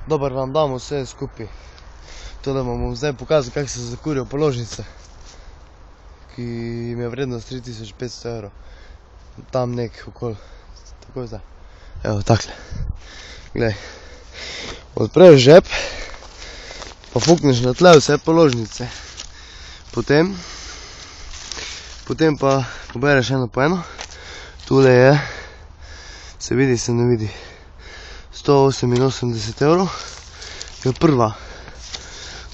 Dobar vam damo vse skupaj. Tole vam bom zdaj pokazal, kako se zakurijo položnice, ki jim je vrednost 3500 evrov. Tam nek okoli. Tako je zdaj. Evo, takle. Glej. Odpreš žep, pa fukneš na tle vse položnice. Potem pa pobereš eno po eno. Tule je, se vidi, se ne vidi, 188 evrov, je prva.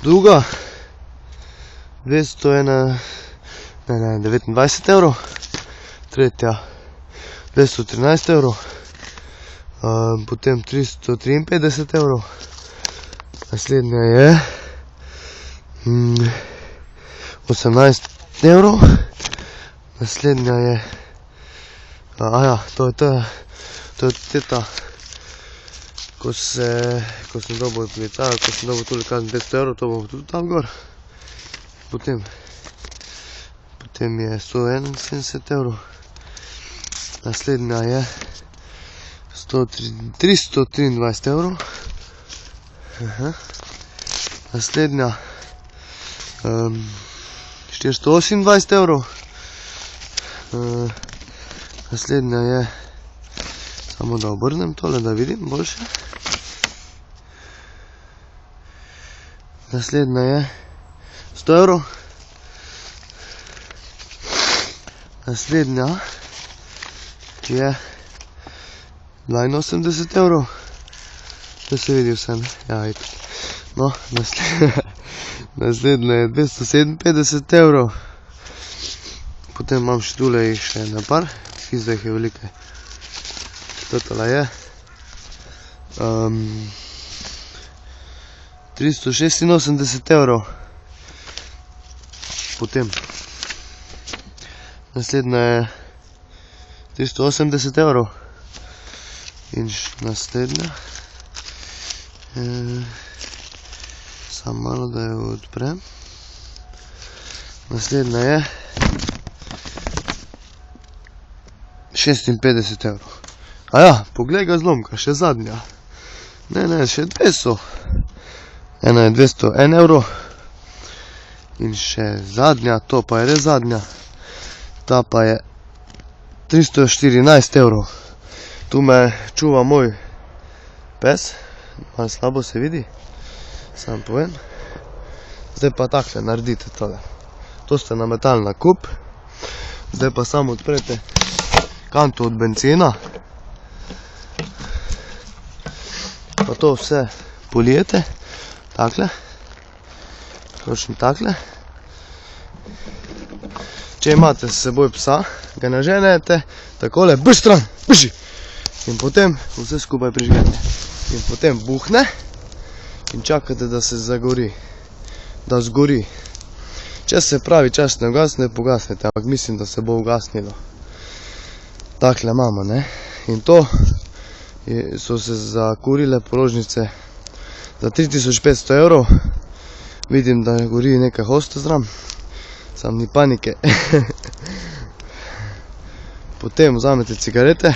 Druga, 29 evrov. Tretja, 213 evrov. Potem 353 evrov. Naslednja je 18 evrov. Naslednja je, to je teta, ko sem dobil policaja, ko sem dobil tole kazen 500 evrov, to bom tudi tam gor. Potem je 171 evrov. Naslednja je 323 evrov. Naslednja 428 evrov. Naslednja je, samo da obrnem tole, da vidim boljše. Naslednja je 100 evrov. Naslednja je 82 evrov. Da se vidi vse, ne? Ja, itak. No, naslednja je 257 evrov. Potem imam še tule še na par, ki zdaj je velike. Totala je 386 evrov. Potem naslednja je 380 evrov. In naslednja, samo malo, da jo odprem. Naslednja je 56 evrov. Aja, poglej ga zlomka, še zadnja. Ne, še dve so. Ena je 201 evrov. In še zadnja, to pa je res zadnja. Ta pa je 314 evrov. Tu me čuva moj pes. Malo slabo se vidi. Sam povem. Zdaj pa takle naredite tole. To ste nametali na kup. Zdaj pa samo odprete kanto od benzina. Pa to vse polijete. Takle. Točno takle. Če imate s seboj psa, ga naženete, takole, brž stran, brži. In potem vse skupaj prižgete. In potem buhne in čakate, da se zagori. Da zgori. Če se pravi čas ne ugasne, pogasnete, ampak mislim, da se bo ugasnilo. Takle imamo, ne. In to so se zakurile položnice za 3500 evrov. Vidim, da gori nekaj hosta zram. Sam ni panike. Potem vzamete cigarete,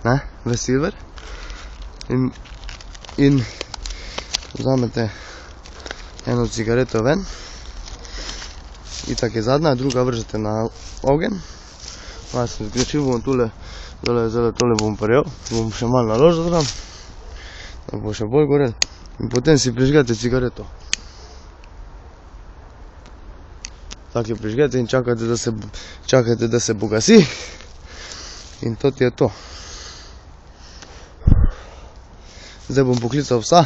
ne, v silver. In vzamete eno cigareto ven. Itak je zadnja, druga vržete na ogen. Malo sem zgrešil, bom tole bom parjel. Bom še malo naložil zram, da bo še bolj gorel. In potem si prižgete cigareto. Tako jo prižgete in čakate, da se pogasi. In to ti je to. Zdaj bom poklical psa.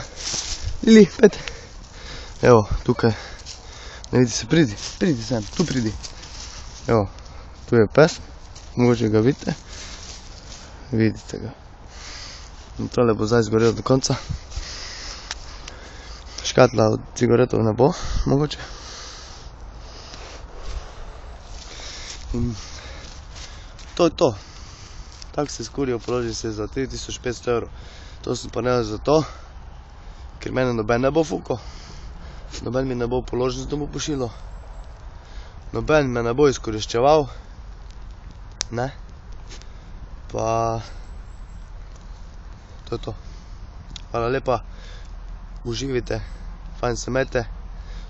Lili, pet. Evo, tukaj. Ne vidi se, pridi sem, tu pridi. Evo, tu je pes. Mogoče ga vidite. Vidite ga. In tole bo zdaj zgorel do konca. Škatla od cigaretov ne bo, mogoče. In to je to. Tako se skurijo položnice za 3500 evrov. To sem pa ne zato, ker mene noben ne bo fukal. Noben mi ne bo položnic domov pošilil. Noben me ne bo izkoriščeval. Ne. Pa to je to. Hvala lepa. uživite, fajn se mete,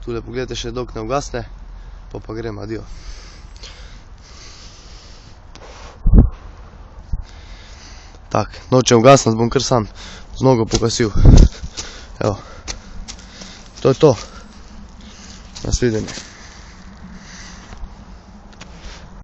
tule pogledajte še dok ne ugasne, pa grem, adijo. Tak, nočem ugasnati, bom kar sam z nogo pokasil. Evo, to je to. Nasvidenje.